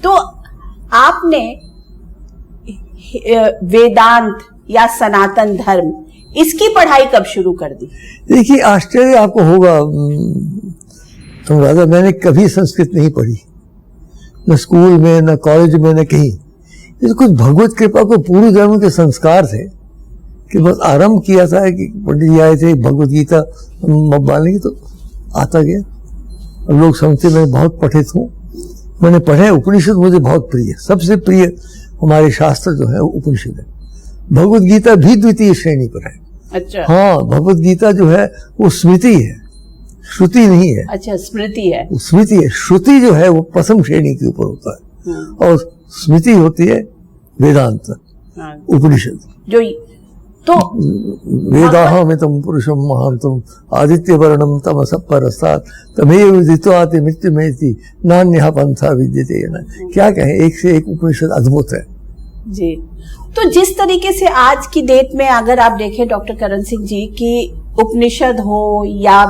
तो आपने वेदांत या सनातन धर्म इसकी पढ़ाई कब शुरू कर दी? देखिए, आश्चर्य आपको होगा तुम राजा, मैंने कभी संस्कृत नहीं पढ़ी, न स्कूल में, न कॉलेज में, न कहीं। ये कुछ भगवत कृपा को पूर्व जन्म के संस्कार थे कि बस आरंभ किया था कि पंडित जी आए थे, भगवत गीता बालने की, तो आता गया। अब लोग समझते मैं बहुत पठित हूँ, मैंने पढ़े। उपनिषद मुझे बहुत प्रिय, सबसे प्रिय हमारे शास्त्र जो है उपनिषद है। भगवत गीता भी द्वितीय श्रेणी पर है। अच्छा। हाँ, भगवत गीता जो है वो स्मृति है, श्रुति नहीं है। अच्छा, स्मृति है। स्मृति है, श्रुति जो है वो प्रथम श्रेणी के ऊपर होता है और स्मृति होती है वेदांत, उपनिषद। जो तो वेदाहमितं पुरुषं महांतं आदित्य वर्णम तमसः परस्तात् तमेव विदित्वाति मृत्युमेति नान्यः पंथा विद्यते। क्या कहें, एक से एक उपनिषद अद्भुत है जी। तो जिस तरीके से आज की डेट में अगर आप देखें डॉक्टर करण सिंह जी की उपनिषद हो या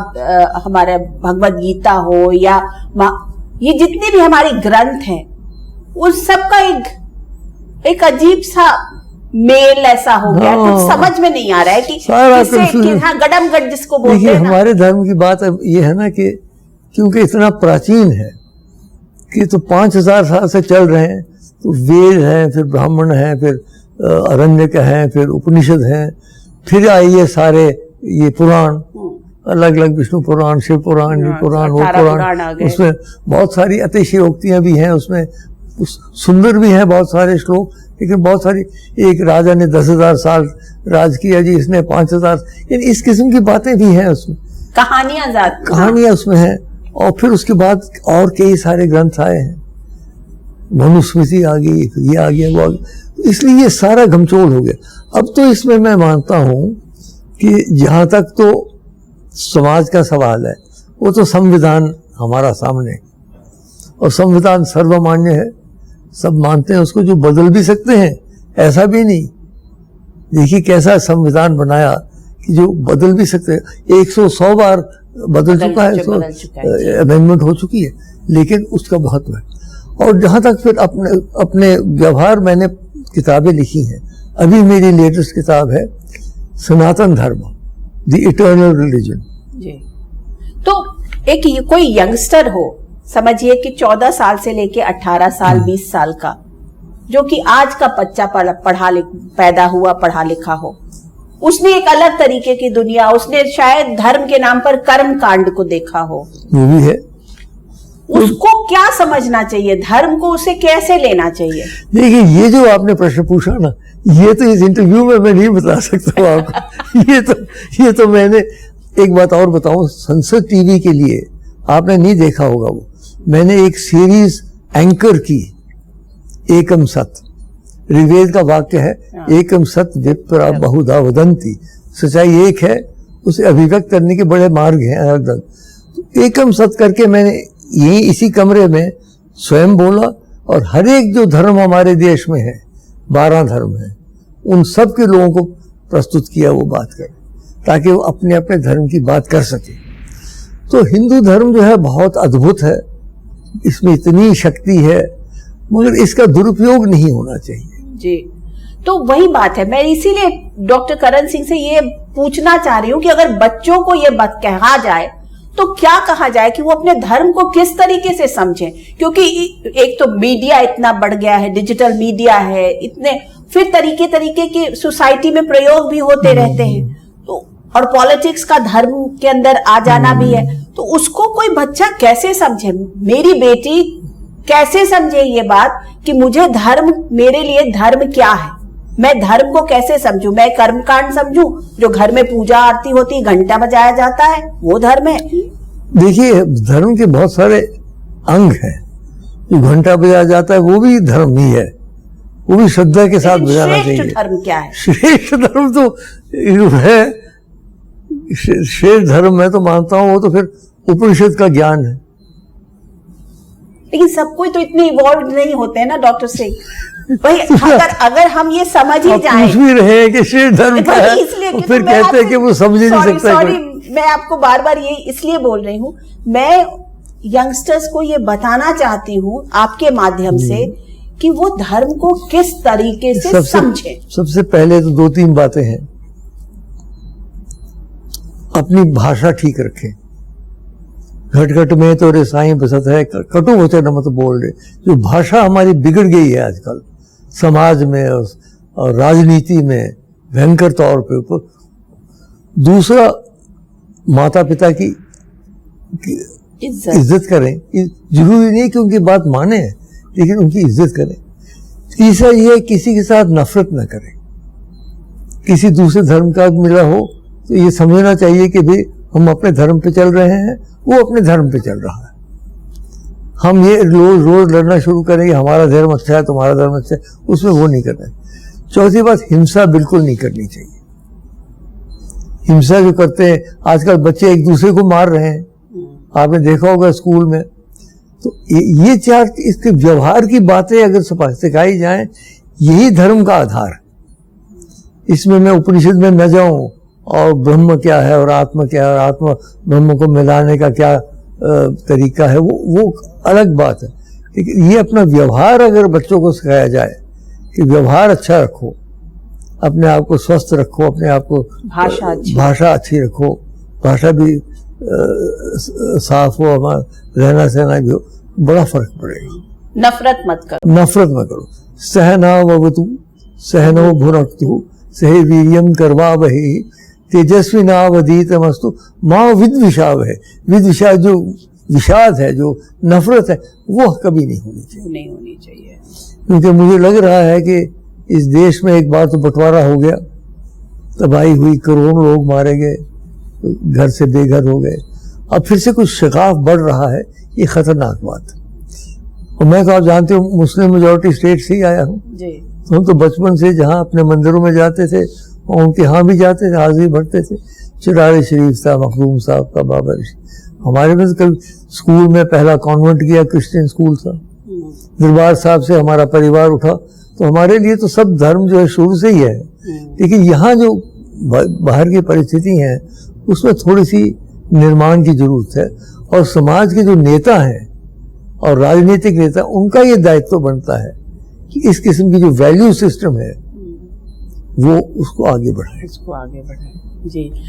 हमारे भगवत गीता हो या ये जितने भी हमारे ग्रंथ हैं, उस सब का एक अजीब सा मेल ऐसा हो गया, कुछ समझ में नहीं आ रहा है कि हाँ, गडमगड जिसको बोलते हैं। हमारे धर्म की बात ये है ना कि क्योंकि इतना प्राचीन है कि तो 5000 साल से चल रहे हैं, तो वेद है, फिर ब्राह्मण है, फिर अरण्यक है, फिर उपनिषद है, फिर आए ये सारे ये पुराण, अलग अलग विष्णु पुराण, शिव पुराण, ये पुराण, वो पुराण, उसमें बहुत सारी अतिशयोक्तियां भी हैं, उसमें सुंदर भी हैं बहुत सारे श्लोक, लेकिन बहुत सारी, एक राजा ने 10,000 साल राज किया जी, इसने 5,000, इस किस्म की बातें भी हैं उसमें, कहानियां उसमें हैं। और फिर उसके बाद और कई सारे ग्रंथ आए हैं, मनुस्मृति आ गई, फिर ये आ गया, वो आ गया, इसलिए ये सारा घमचोल हो गया। अब तो इसमें मैं मानता हूं कि जहां तक तो समाज का सवाल है, वो तो संविधान हमारा सामने, और संविधान सर्वमान्य है, सब मानते हैं उसको, जो बदल भी सकते हैं, ऐसा भी नहीं। देखिए कैसा संविधान बनाया कि जो बदल भी सकते हैं, 100 बार बदल चुका है, अमेंडमेंट हो चुकी है, लेकिन उसका महत्व है। और जहां तक फिर अपने व्यवहार, मैंने किताबें लिखी हैं, अभी मेरी लेटेस्ट किताब है सनातन धर्म, द इटर्नल रिलीजन जी। तो एक कोई यंगस्टर हो, समझिए कि 14 साल से लेके 18 साल 20 साल का, जो कि आज का बच्चा पैदा हुआ पढ़ा लिखा हो, उसने एक अलग तरीके की दुनिया, उसने शायद धर्म के नाम पर कर्म कांड को देखा हो, वो भी है, उसको क्या समझना चाहिए, धर्म को उसे कैसे लेना चाहिए? देखिए, ये जो आपने प्रश्न पूछा ना, ये तो इस इंटरव्यू में मैं नहीं बता सकता हूँ आपको। ये तो मैंने एक बात और बताऊं, संसद टीवी के लिए आपने नहीं देखा होगा, वो मैंने एक सीरीज एंकर की, एकम सत, ऋग्वेद का वाक्य है, एकम सत विप्रा बहुधा वदंती, सच्चाई एक है, उसे अभिव्यक्त करने के बड़े मार्ग हैं अलग अलग। एकम सत करके मैंने यही इसी कमरे में स्वयं बोला, और हर एक जो धर्म हमारे देश में है, 12 धर्म है, उन सब के लोगों को प्रस्तुत किया वो बात कर, ताकि वो अपने अपने धर्म की बात कर सके। तो हिंदू धर्म जो है बहुत अद्भुत है, इसमें इतनी शक्ति है, मगर इसका दुरुपयोग नहीं होना चाहिए जी। तो वही बात है, मैं इसीलिए डॉक्टर करण सिंह से ये पूछना चाह रही हूँ कि अगर बच्चों को ये बात कहा जाए तो क्या कहा जाए कि वो अपने धर्म को किस तरीके से समझें, क्योंकि एक तो मीडिया इतना बढ़ गया है, डिजिटल मीडिया है, इतने फिर तरीके तरीके के सोसाइटी में प्रयोग भी होते रहते हैं, तो और पॉलिटिक्स का धर्म के अंदर आ जाना भी है, तो उसको कोई बच्चा कैसे समझे, मेरी बेटी कैसे समझे ये बात कि मुझे धर्म, मेरे लिए धर्म क्या है, मैं धर्म को कैसे समझूं, मैं कर्मकांड समझूं, जो घर में पूजा आरती होती, घंटा बजाया जाता है, वो धर्म है? देखिए, धर्म के बहुत सारे अंग हैं, जो घंटा बजाया जाता है वो भी धर्म ही है, वो भी श्रद्धा के साथ बजाना चाहिए। श्रेष्ठ धर्म क्या है? श्रेष्ठ धर्म तो है, श्रेष्ठ धर्म मैं तो मानता हूँ वो तो फिर उपनिषद का ज्ञान है। लेकिन सब कोई तो इतने इवॉल्व नहीं होते हैं ना डॉक्टर सिंह। भाई अगर हम ये समझ ही जाएं, पूछ भी रहे हैं कि श्रेष्ठ धर्म क्या है, इसलिए फिर कहते हैं कि वो समझ ही नहीं सकता। मैं आपको बार बार ये इसलिए बोल रही हूँ, मैं यंगस्टर्स को ये बताना चाहती हूँ आपके माध्यम से कि वो धर्म को किस तरीके से समझें। सबसे पहले तो 2-3 बातें हैं। अपनी भाषा ठीक रखें। घट घट में तो रे साईं बसत है, कटु वचन मत बोल रहे। जो भाषा हमारी बिगड़ गई है आजकल समाज में और राजनीति में भयंकर तौर पे ऊपर। दूसरा, माता पिता की इज्जत करें। जरूरी नहीं कि उनकी बात माने, लेकिन उनकी इज्जत करें। तीसरा ये, किसी के साथ नफरत न करें। किसी दूसरे धर्म का मिला हो तो ये समझना चाहिए कि भाई हम अपने धर्म पे चल रहे हैं, वो अपने धर्म पे चल रहा है। हम ये रोज रोज लड़ना शुरू करेंगे हमारा धर्म अच्छा है तुम्हारा धर्म अच्छा है, उसमें वो नहीं करना है। चौथी बात, हिंसा बिल्कुल नहीं करनी चाहिए। हिंसा जो करते हैं आजकल बच्चे एक दूसरे को मार रहे हैं, आपने देखा होगा स्कूल में। तो ये 4 इसके व्यवहार की बातें अगर सिखाई जाएं, यही धर्म का आधार है। इसमें मैं उपनिषद में न जाऊं और ब्रह्म क्या है और आत्मा क्या है और आत्मा ब्रह्म को मिलाने का क्या तरीका है, वो अलग बात है। लेकिन ये अपना व्यवहार अगर बच्चों को सिखाया जाए कि व्यवहार अच्छा रखो, अपने आप को स्वस्थ रखो, अपने आप को भाषा अच्छी रखो, भाषा भी साफ हो, हमारा रहना सहना भी हो, बड़ा फर्क पड़ेगा। नफरत मत करो। सहनावतु सहनो भुनक्तु सह वीर्यम करवावहि तेजस्विनावधीतमस्तु मां विद्विषावहै। विद्विषा जो विषाद है, जो नफरत है, वो कभी नहीं होनी चाहिए। क्योंकि मुझे लग रहा है कि इस देश में एक बार तो बंटवारा हो गया, तबाही हुई, करोड़ों लोग मारे गए, घर से बेघर हो गए। अब फिर से कुछ शिकाफ बढ़ रहा है, ये खतरनाक बात है। और मैं तो आप जानते हो मुस्लिम मेजॉरिटी स्टेट से ही आया हूँ। तो हम तो बचपन से जहाँ अपने मंदिरों में जाते थे और उनके यहाँ भी जाते थे, हाजिरी भरते थे। चिरारे शरीफ था, मखदूम साहब का, बाबा ऋषि। हमारे में कभी स्कूल में पहला कॉन्वेंट किया, क्रिश्चियन स्कूल था। दरबार साहब से हमारा परिवार उठा, तो हमारे लिए तो सब धर्म जो है शुरू से ही है। लेकिन यहाँ जो बाहर की परिस्थिति है उसमें थोड़ी सी निर्माण की जरूरत है। और समाज के जो नेता हैं और राजनीतिक नेता, उनका ये दायित्व बनता है कि इस किस्म की जो वैल्यू सिस्टम है वो उसको आगे बढ़ाए। जी।